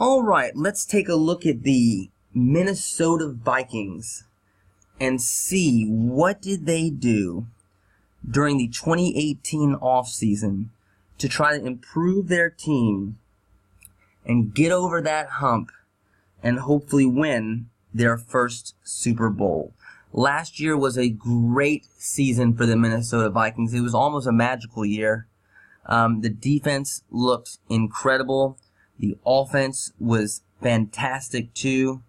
Alright, let's take a look at the Minnesota Vikings and see what did they do during the 2018 offseason to try to improve their team and get over that hump and hopefully win their first Super Bowl. Last year was a great season for the Minnesota Vikings. It was almost a magical year. The defense looked incredible. The offense was fantastic too.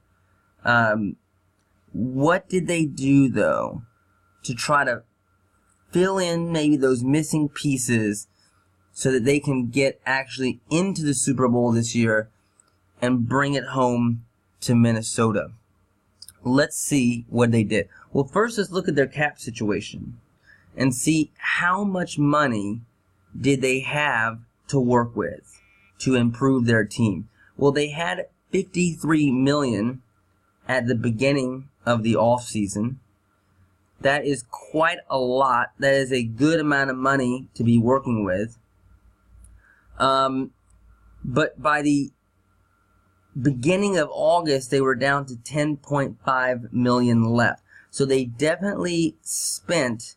What did they do, though, to try to fill in maybe those missing pieces so that they can get actually into the Super Bowl this year and bring it home to Minnesota? Let's see what they did. Well, first let's look at their cap situation and see how much money did they have to work with to improve their team. Well, they had $53 million at the beginning of the offseason. That is quite a lot. That is a good amount of money to be working with. But by the beginning of August, they were down to $10.5 million left. So they definitely spent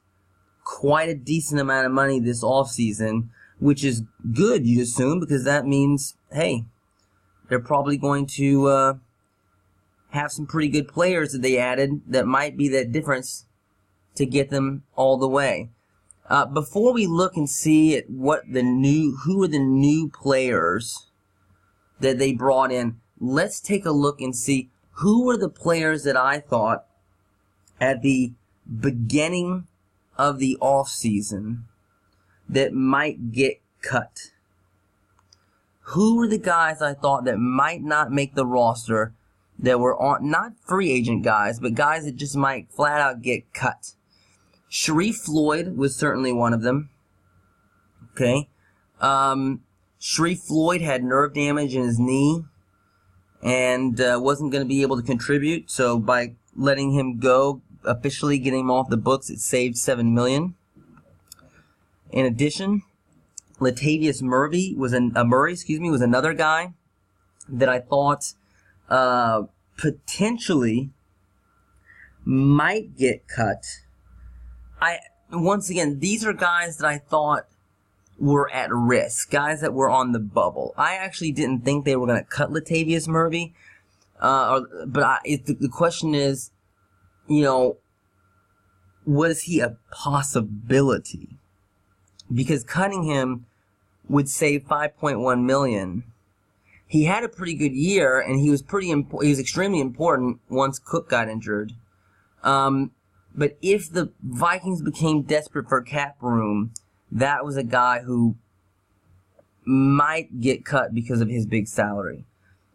quite a decent amount of money this offseason, which is good, you'd assume, because that means, hey, they're probably going to have some pretty good players that they added that might be that difference to get them all the way. Before we look and see at who are the new players that they brought in, let's take a look and see who were the players that I thought at the beginning of the offseason that might get cut. Who were the guys I thought that might not make the roster, that were on, not free agent guys, but guys that just might flat out get cut? Sharif Floyd was certainly one of them. Okay. Sharif Floyd had nerve damage in his knee and wasn't going to be able to contribute. So by letting him go, officially getting him off the books, it saved $7 million. In addition, Latavius Murray was another guy that I thought potentially might get cut. Once again, these are guys that I thought were at risk, guys that were on the bubble. I actually didn't think they were going to cut Latavius Murray, the question is, was he a possibility? Because cutting him would save $5.1 million. He had a pretty good year, and he was extremely important once Cook got injured. But if the Vikings became desperate for cap room, that was a guy who might get cut because of his big salary.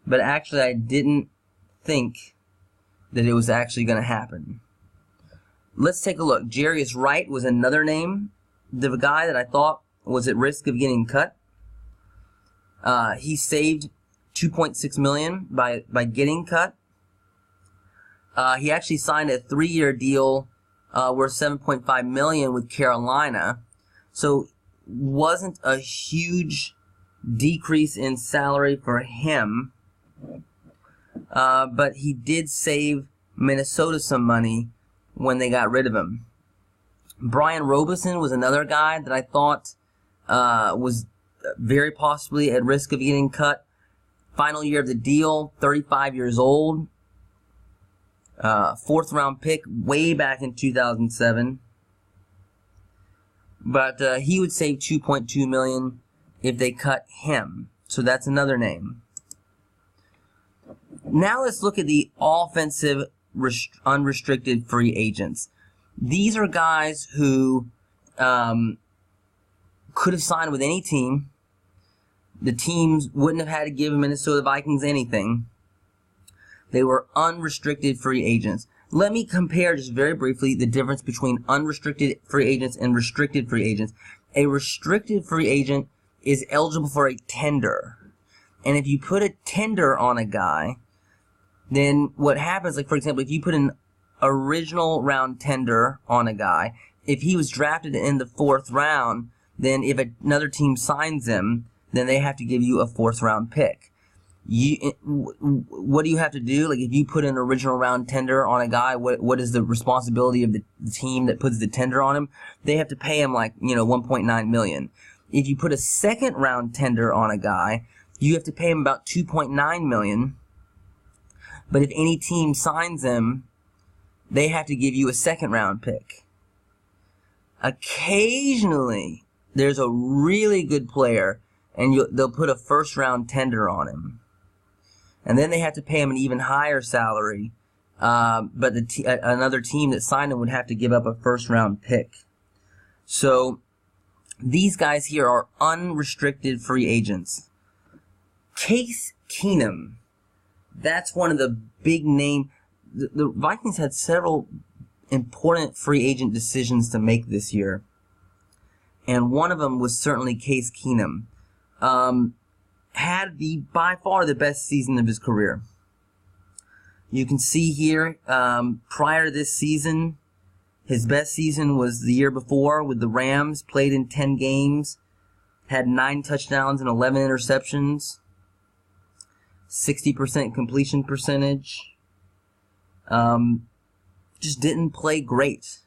But actually, I didn't think that it was actually going to happen. Let's take a look. Jarius Wright was another name, the guy that I thought was at risk of getting cut. He saved $2.6 million by getting cut. He actually signed a 3-year deal worth $7.5 million with Carolina. So wasn't a huge decrease in salary for him. But he did save Minnesota some money when they got rid of him. Brian Robeson was another guy that I thought was very possibly at risk of getting cut. Final year of the deal, 35 years old. 4th round pick way back in 2007. But he would save $2.2 million if they cut him. So that's another name. Now let's look at the offensive unrestricted free agents. These are guys who could have signed with any team. The teams wouldn't have had to give Minnesota Vikings anything. They were unrestricted free agents. Let me compare just very briefly the difference between unrestricted free agents and restricted free agents. A restricted free agent is eligible for a tender. And if you put a tender on a guy, then what happens, like for example, if you put an original round tender on a guy, if he was drafted in the 4th round, then if another team signs him, then they have to give you a 4th round pick. what do you have to do? Like, if you put an original round tender on a guy, what is the responsibility of the team that puts the tender on him? They have to pay him like, $1.9 million. If you put a second round tender on a guy, you have to pay him about $2.9 million. But if any team signs him, they have to give you a second round pick. Occasionally, there's a really good player, and they'll put a first round tender on him. And then they have to pay him an even higher salary, but another team that signed him would have to give up a first-round pick. So these guys here are unrestricted free agents. Case Keenum, that's one of the big name. The Vikings had several important free agent decisions to make this year, and one of them was certainly Case Keenum. Had by far the best season of his career. You can see here, prior to this season, his best season was the year before with the Rams, played in 10 games, had 9 touchdowns and 11 interceptions, 60% completion percentage, just didn't play great.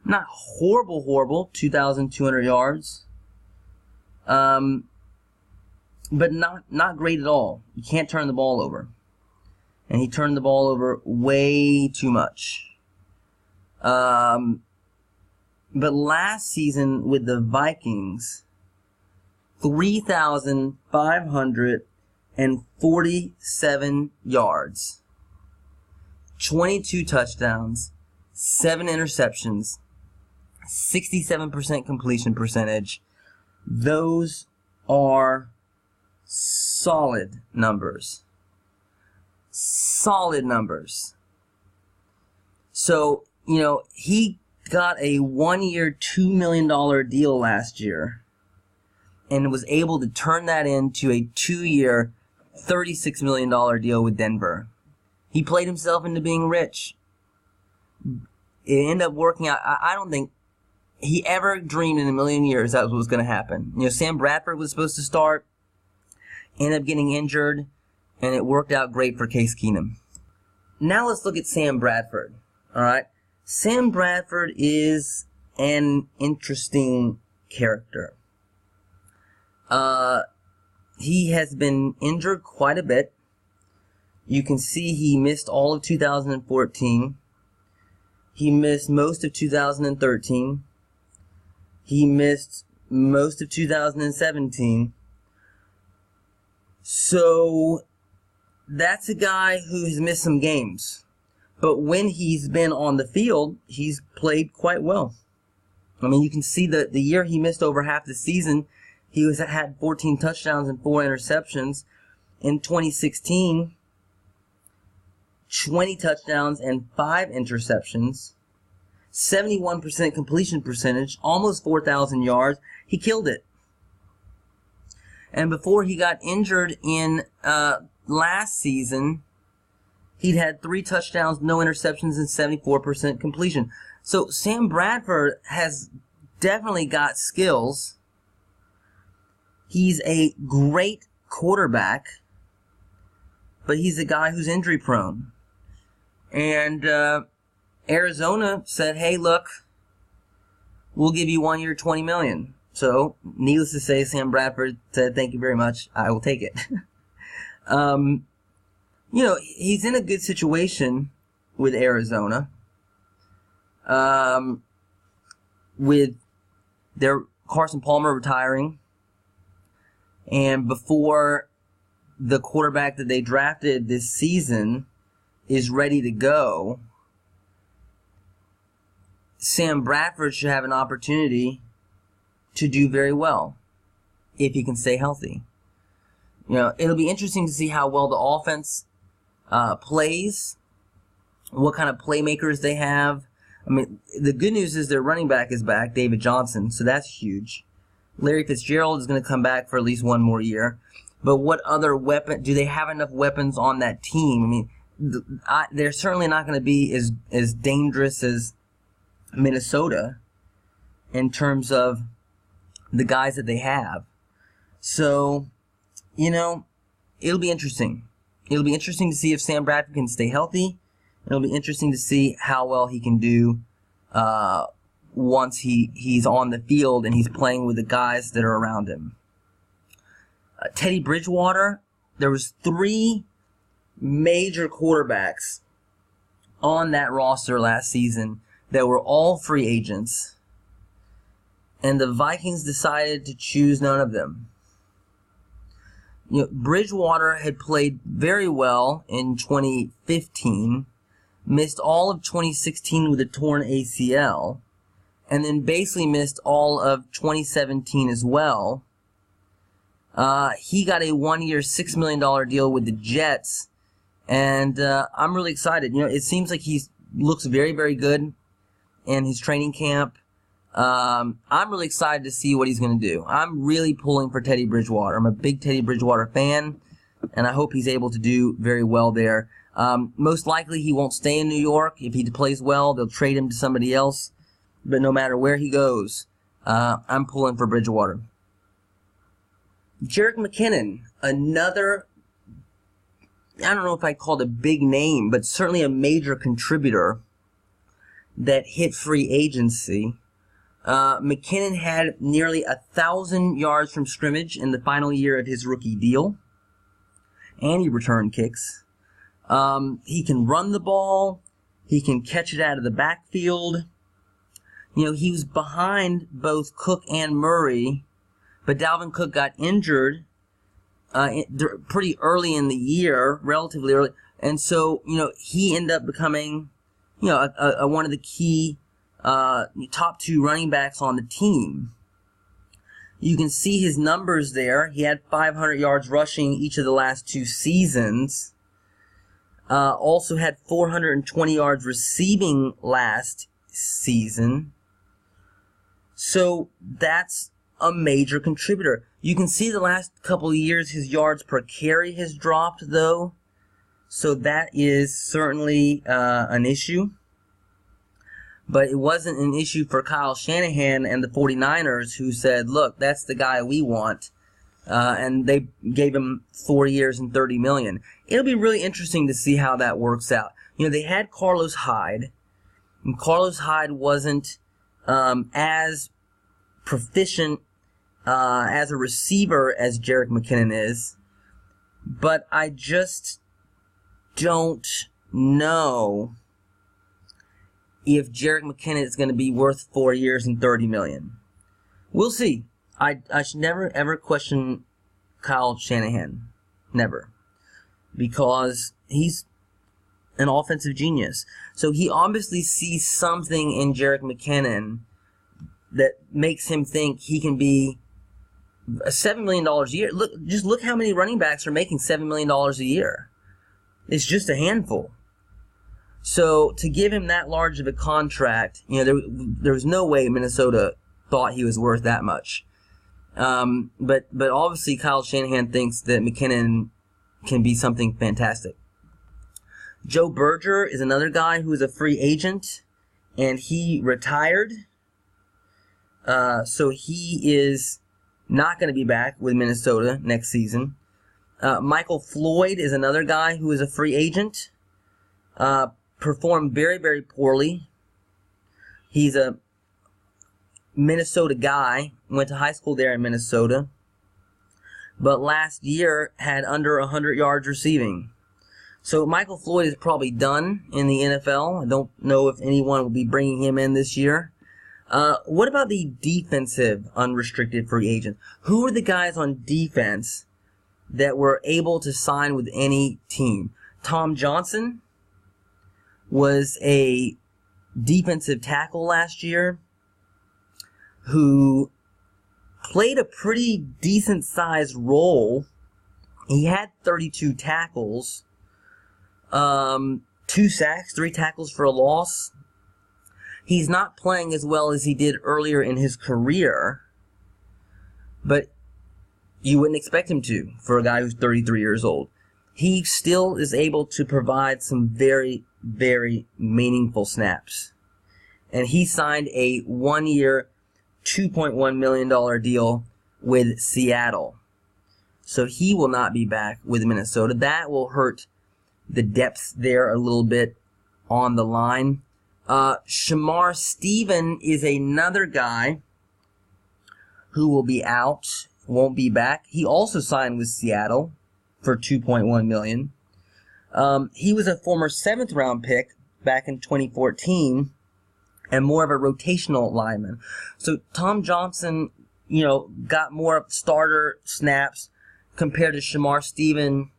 Not horrible, 2,200 yards. But not great at all. You can't turn the ball over. And he turned the ball over way too much. But last season with the Vikings, 3,547 yards, 22 touchdowns, 7 interceptions, 67% completion percentage. Those are solid numbers. Solid numbers. So, he got a 1-year, $2 million deal last year and was able to turn that into a 2-year, $36 million deal with Denver. He played himself into being rich. It ended up working out. I don't think he ever dreamed in a million years that was what was going to happen. Sam Bradford was supposed to start, ended up getting injured, and it worked out great for Case Keenum. Now let's look at Sam Bradford. All right, Sam Bradford is an interesting character. He has been injured quite a bit. You can see he missed all of 2014. He missed most of 2013. He missed most of 2017. So that's a guy who has missed some games. But when he's been on the field, he's played quite well. I mean, you can see the year he missed over half the season, he had 14 touchdowns and 4 interceptions. In 2016, 20 touchdowns and 5 interceptions, 71% completion percentage, almost 4,000 yards. He killed it. And before he got injured in last season, he'd had 3 touchdowns, no interceptions, and 74% completion. So Sam Bradford has definitely got skills. He's a great quarterback, but he's a guy who's injury prone. And Arizona said, hey, look, we'll give you 1 year, $20 million. So, needless to say, Sam Bradford said, thank you very much, I will take it. He's in a good situation with Arizona. With their Carson Palmer retiring, and before the quarterback that they drafted this season is ready to go, Sam Bradford should have an opportunity to do very well if he can stay healthy. It'll be interesting to see how well the offense plays, what kind of playmakers they have. I mean, the good news is their running back is back, David Johnson, so that's huge. Larry Fitzgerald is going to come back for at least 1 more year. But what other weapon? Do they have enough weapons on that team? I mean, they're certainly not going to be as dangerous as Minnesota in terms of the guys that they have. So, it'll be interesting. It'll be interesting to see if Sam Bradford can stay healthy. It'll be interesting to see how well he can do once he's on the field and he's playing with the guys that are around him. Teddy Bridgewater, there was 3 major quarterbacks on that roster last season that were all free agents, and the Vikings decided to choose none of them. Bridgewater had played very well in 2015, missed all of 2016 with a torn ACL, and then basically missed all of 2017 as well. He got a 1-year, $6 million deal with the Jets, and I'm really excited. It seems like he looks very, very good in his training camp. I'm really excited to see what he's going to do. I'm really pulling for Teddy Bridgewater. I'm a big Teddy Bridgewater fan, and I hope he's able to do very well there. Most likely he won't stay in New York. If he plays well, they'll trade him to somebody else. But no matter where he goes, I'm pulling for Bridgewater. Jerick McKinnon, another, I don't know if I'd call it a big name, but certainly a major contributor that hit free agency. McKinnon had nearly 1,000 yards from scrimmage in the final year of his rookie deal, and he returned kicks. He can run the ball. He can catch it out of the backfield. He was behind both Cook and Murray, but Dalvin Cook got injured pretty early in the year, relatively early, and so he ended up becoming one of the key top 2 running backs on the team. You can see his numbers there. He had 500 yards rushing each of the last 2 seasons. Also had 420 yards receiving last season. So that's a major contributor. You can see the last couple of years his yards per carry has dropped, though. So that is certainly an issue. But it wasn't an issue for Kyle Shanahan and the 49ers, who said, look, that's the guy we want. And they gave him 4 years and $30 million. It'll be really interesting to see how that works out. They had Carlos Hyde, and Carlos Hyde wasn't as proficient as a receiver as Jerick McKinnon is. But I just don't know if Jerick McKinnon is going to be worth 4 years and $30 million. We'll see. I should never, ever question Kyle Shanahan. Never. Because he's an offensive genius. So he obviously sees something in Jerick McKinnon that makes him think he can be $7 million a year. Look how many running backs are making $7 million a year. It's just a handful. So to give him that large of a contract, there was no way Minnesota thought he was worth that much. But obviously Kyle Shanahan thinks that McKinnon can be something fantastic. Joe Berger is another guy who is a free agent, and he retired. So he is not going to be back with Minnesota next season. Michael Floyd is another guy who is a free agent. Performed very, very poorly. He's a Minnesota guy, went to high school there in Minnesota, but last year had under 100 yards receiving. So Michael Floyd is probably done in the NFL. I don't know if anyone will be bringing him in this year. What about the defensive unrestricted free agents? Who are the guys on defense that were able to sign with any team? Tom Johnson was a defensive tackle last year who played a pretty decent-sized role. He had 32 tackles, 2 sacks, 3 tackles for a loss. He's not playing as well as he did earlier in his career, but you wouldn't expect him to for a guy who's 33 years old. He still is able to provide some very, very meaningful snaps. And he signed a 1-year, $2.1 million deal with Seattle. So he will not be back with Minnesota. That will hurt the depth there a little bit on the line. Shamar Stephen is another guy who will be out, won't be back. He also signed with Seattle for $2.1 million. He was a former 7th round pick back in 2014 and more of a rotational lineman. So Tom Johnson, got more starter snaps compared to Shamar Stephen,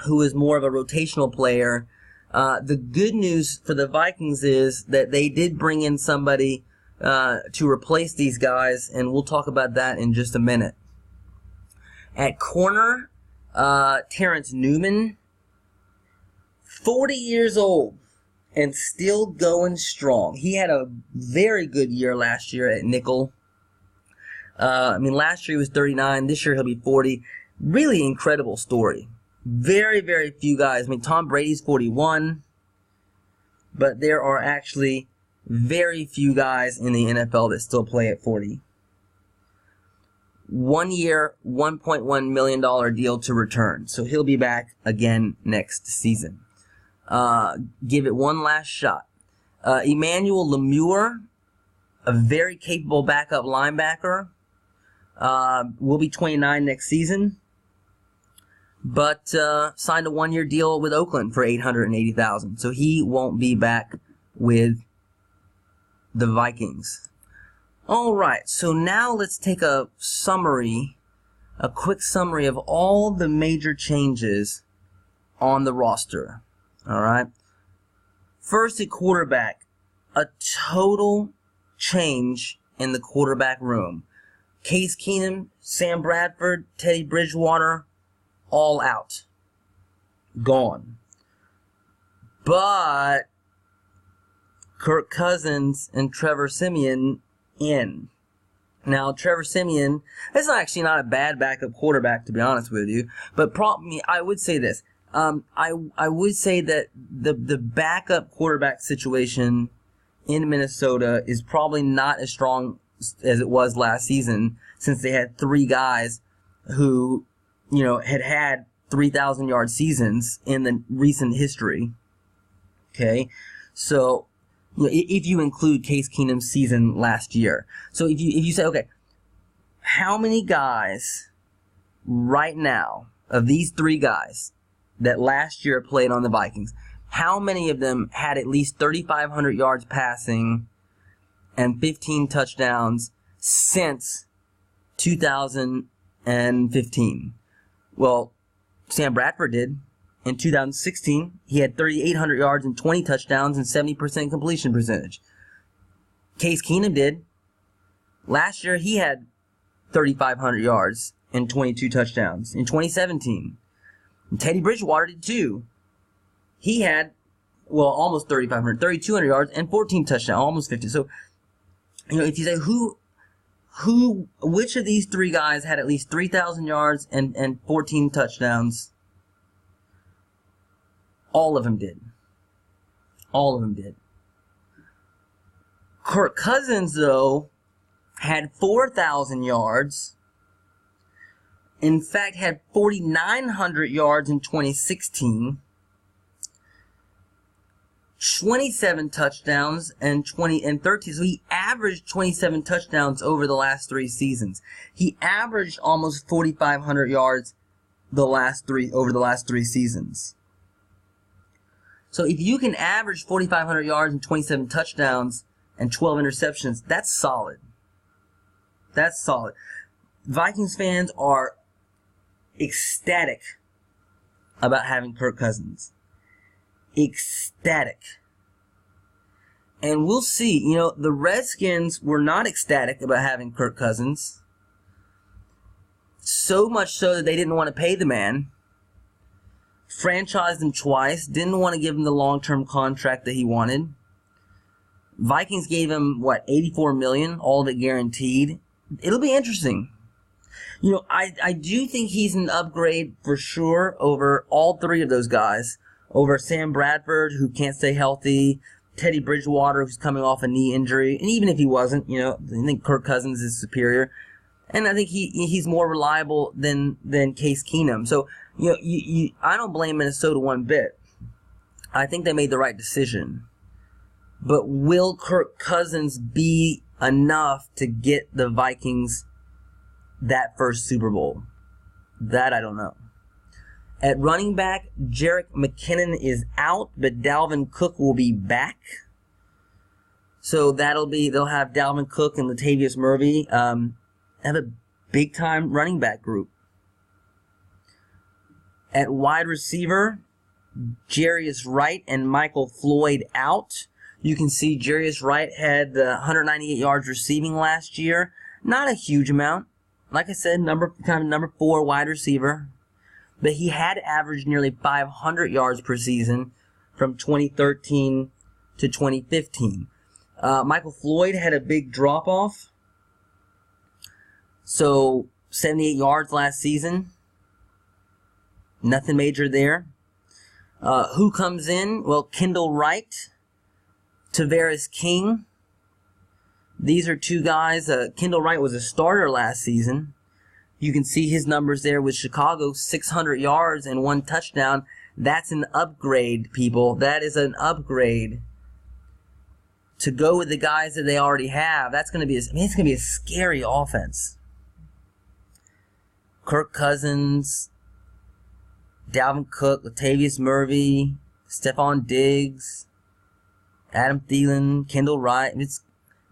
who is more of a rotational player. The good news for the Vikings is that they did bring in somebody to replace these guys, and we'll talk about that in just a minute. At corner, Terrence Newman, 40 years old and still going strong. He had a very good year last year at nickel. Last year he was 39. This year he'll be 40. Really incredible story. Very, very few guys. Tom Brady's 41, but there are actually very few guys in the NFL that still play at 40. 1 year, $1.1 million deal to return. So he'll be back again next season. Give it one last shot. Emmanuel Lemure, a very capable backup linebacker, will be 29 next season, but signed a 1-year deal with Oakland for $880,000. So he won't be back with the Vikings. All right, so now let's take a quick summary of all the major changes on the roster. All right. First, at quarterback, a total change in the quarterback room. Case Keenum, Sam Bradford, Teddy Bridgewater, all out. Gone. But Kirk Cousins and Trevor Siemian in. Now, Trevor Siemian is actually not a bad backup quarterback, to be honest with you. But I would say this. I would say that the backup quarterback situation in Minnesota is probably not as strong as it was last season, since they had 3 guys who, had 3,000-yard seasons in the recent history. Okay, so if you include Case Keenum's season last year, so if you say, okay, how many guys right now of these 3 guys that last year played on the Vikings, how many of them had at least 3,500 yards passing and 15 touchdowns since 2015? Well, Sam Bradford did. In 2016, he had 3,800 yards and 20 touchdowns and 70% completion percentage. Case Keenum did. Last year, he had 3,500 yards and 22 touchdowns in 2017. And Teddy Bridgewater did too. He had, almost 3,500, 3,200 yards and 14 touchdowns, almost 50. So, if you say which of these 3 guys had at least 3,000 yards and 14 touchdowns? All of them did. All of them did. Kirk Cousins, though, had 4,000 yards. In fact, had 4,900 yards in 2016, 27 touchdowns and 13. So he averaged 27 touchdowns over the last 3 seasons. He averaged almost 4,500 yards over the last 3 seasons. So if you can average 4,500 yards and 27 touchdowns and 12 interceptions, that's solid. That's solid. Vikings fans are ecstatic about having Kirk Cousins. Ecstatic. And we'll see. The Redskins were not ecstatic about having Kirk Cousins. So much so that they didn't want to pay the man. Franchised him twice. Didn't want to give him the long-term contract that he wanted. Vikings gave him, $84 million, all of it guaranteed. It'll be interesting. I do think he's an upgrade for sure over all 3 of those guys. Over Sam Bradford, who can't stay healthy. Teddy Bridgewater, who's coming off a knee injury. And even if he wasn't, I think Kirk Cousins is superior. And I think he's more reliable than Case Keenum. So, I don't blame Minnesota one bit. I think they made the right decision. But will Kirk Cousins be enough to get the Vikings that first Super Bowl? That I don't know. At running back, Jerick McKinnon is out, but Dalvin Cook will be back. So they'll have Dalvin Cook and Latavius Murray have a big-time running back group. At wide receiver, Jarius Wright and Michael Floyd out. You can see Jarius Wright had 198 yards receiving last year. Not a huge amount. Like I said, number 4 wide receiver. But he had averaged nearly 500 yards per season from 2013 to 2015. Michael Floyd had a big drop-off. So, 78 yards last season. Nothing major there. Who comes in? Well, Kendall Wright, Tavares King. These are two guys. Kendall Wright was a starter last season. You can see his numbers there with Chicago, 600 yards and 1 touchdown. That's an upgrade, people. That is an upgrade. To go with the guys that they already have, it's going to be a scary offense. Kirk Cousins, Dalvin Cook, Latavius Murray, Stephon Diggs, Adam Thielen, Kendall Wright.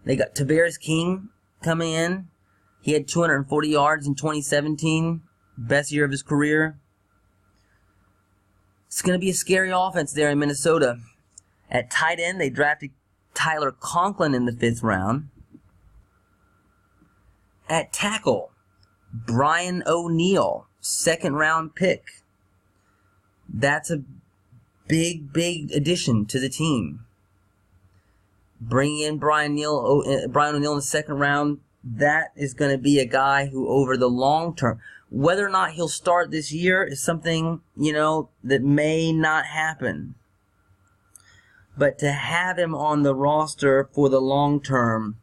They got Tavares King coming in. He had 240 yards in 2017, best year of his career. It's going to be a scary offense there in Minnesota. At tight end, they drafted Tyler Conklin in the 5th round. At tackle, Brian O'Neill, 2nd round pick. That's a big addition to the team. Bringing in Brian O'Neill in the 2nd round, that is going to be a guy who over the long term, whether or not he'll start this year is something, that may not happen. But to have him on the roster for the long term,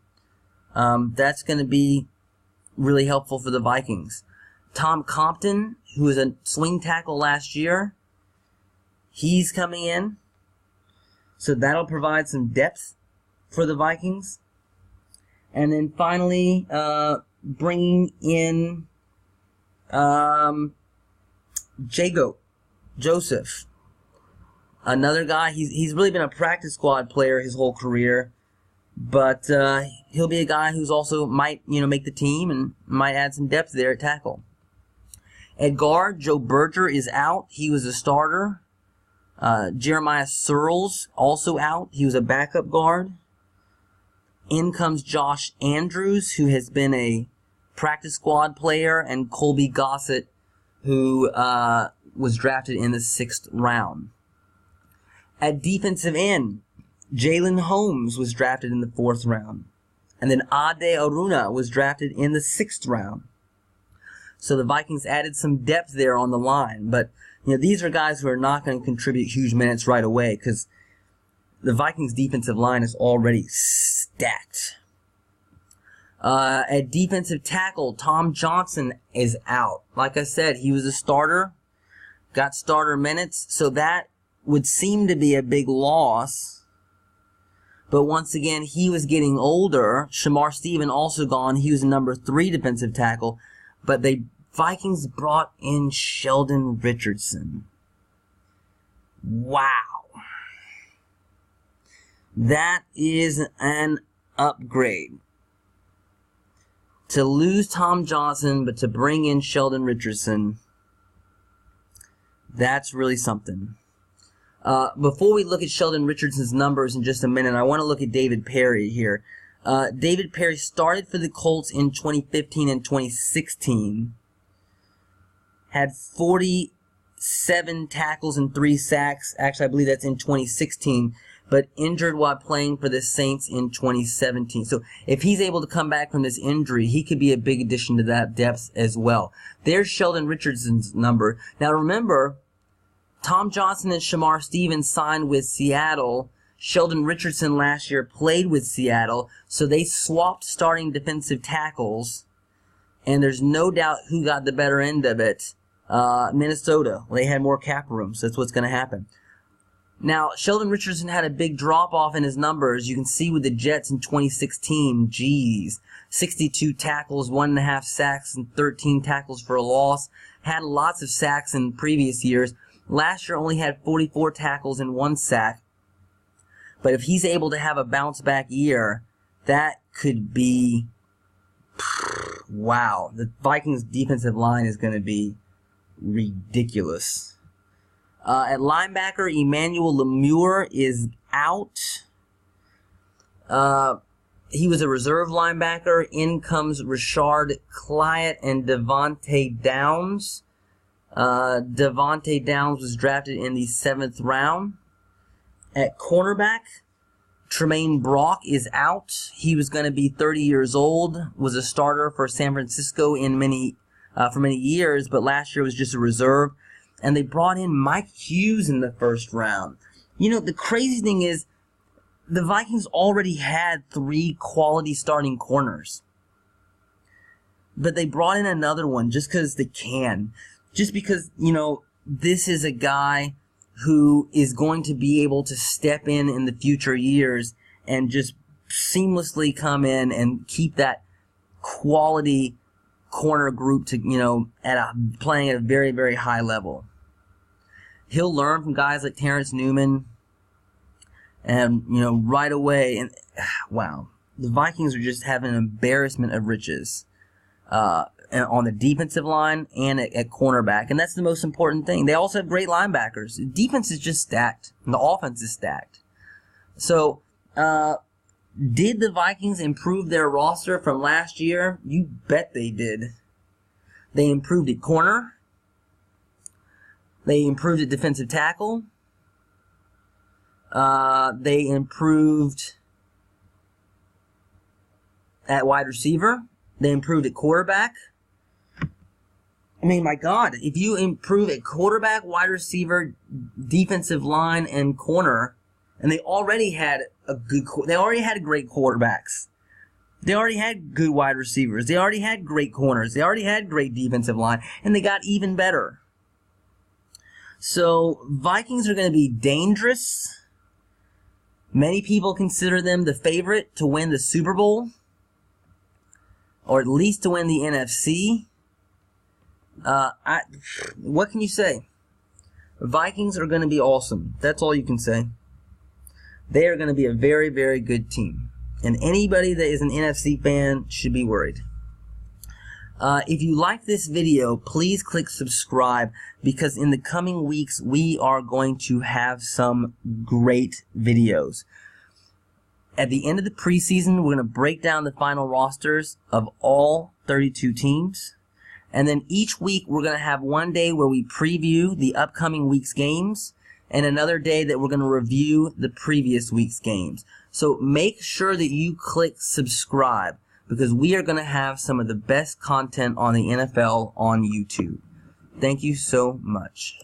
that's going to be really helpful for the Vikings. Tom Compton, who was a swing tackle last year, he's coming in. So that'll provide some depth for the Vikings. And then finally, bringing in Joseph. Another guy, he's really been a practice squad player his whole career. But he'll be a guy who's also might, make the team and might add some depth there at tackle. At guard, Joe Berger is out. He was a starter. Jeremiah Searles also out. He was a backup guard. In comes Josh Andrews, who has been a practice squad player, and Colby Gossett, who was drafted in the 6th round. At defensive end, Jalen Holmes was drafted in the 4th round. And then Ade Aruna was drafted in the 6th round. So the Vikings added some depth there on the line. But, these are guys who are not going to contribute huge minutes right away because the Vikings' defensive line is already stacked. At defensive tackle, Tom Johnson is out. Like I said, he was a starter, got starter minutes, so that would seem to be a big loss. But once again, he was getting older. Shamar Stephen also gone. He was a number 3 defensive tackle. But the Vikings brought in Sheldon Richardson. Wow. That is an upgrade. To lose Tom Johnson, but to bring in Sheldon Richardson, that's really something. Before we look at Sheldon Richardson's numbers in just a minute, I want to look at David Perry here. David Perry started for the Colts in 2015 and 2016. Had 47 tackles and 3 sacks. Actually, I believe that's in 2016. But injured while playing for the Saints in 2017. So if he's able to come back from this injury, he could be a big addition to that depth as well. There's Sheldon Richardson's number. Now remember, Tom Johnson and Shamar Stevens signed with Seattle. Sheldon Richardson last year played with Seattle. So they swapped starting defensive tackles. And there's no doubt who got the better end of it. Minnesota. They had more cap room, so that's what's going to happen. Now, Sheldon Richardson had a big drop-off in his numbers. You can see with the Jets in 2016, geez, 62 tackles, 1.5 sacks, and 13 tackles for a loss. Had lots of sacks in previous years. Last year only had 44 tackles and 1 sack. But if he's able to have a bounce-back year, that could be... wow. The Vikings' defensive line is going to be ridiculous. At linebacker, Emmanuel Lemure is out. He was a reserve linebacker. In comes Rashard Clyott and Devontae Downs. Devontae Downs was drafted in the 7th round. At cornerback, Tremaine Brock is out. He was going to be 30 years old, was a starter for San Francisco for many years, but last year was just a reserve. And they brought in Mike Hughes in the 1st round. You know, the crazy thing is, the Vikings already had 3 quality starting corners. But they brought in another one just because they can. Just because, you know, this is a guy who is going to be able to step in the future years and just seamlessly come in and keep that quality corner group to, you know, playing at a very, very high level. He'll learn from guys like Terrence Newman, and, you know, right away, and wow, the Vikings are just having an embarrassment of riches on the defensive line and at cornerback, and that's the most important thing. They also have great linebackers. The defense is just stacked, and the offense is stacked. So, did the Vikings improve their roster from last year? You bet they did. They improved at corner. They improved at defensive tackle. They improved at wide receiver. They improved at quarterback. I mean, my God, if you improve at quarterback, wide receiver, defensive line, and corner, and they already had great quarterbacks. They already had good wide receivers. They already had great corners. They already had great defensive line, and they got even better. So, Vikings are going to be dangerous. Many people consider them the favorite to win the Super Bowl, or at least to win the NFC. What can you say? Vikings are going to be awesome. That's all you can say. They are going to be a very, very good team. And anybody that is an NFC fan should be worried. If you like this video, please click subscribe, because in the coming weeks, we are going to have some great videos. At the end of the preseason, we're going to break down the final rosters of all 32 teams. And then each week, we're going to have one day where we preview the upcoming week's games, and another day that we're going to review the previous week's games. So make sure that you click subscribe, because we are going to have some of the best content on the NFL on YouTube. Thank you so much.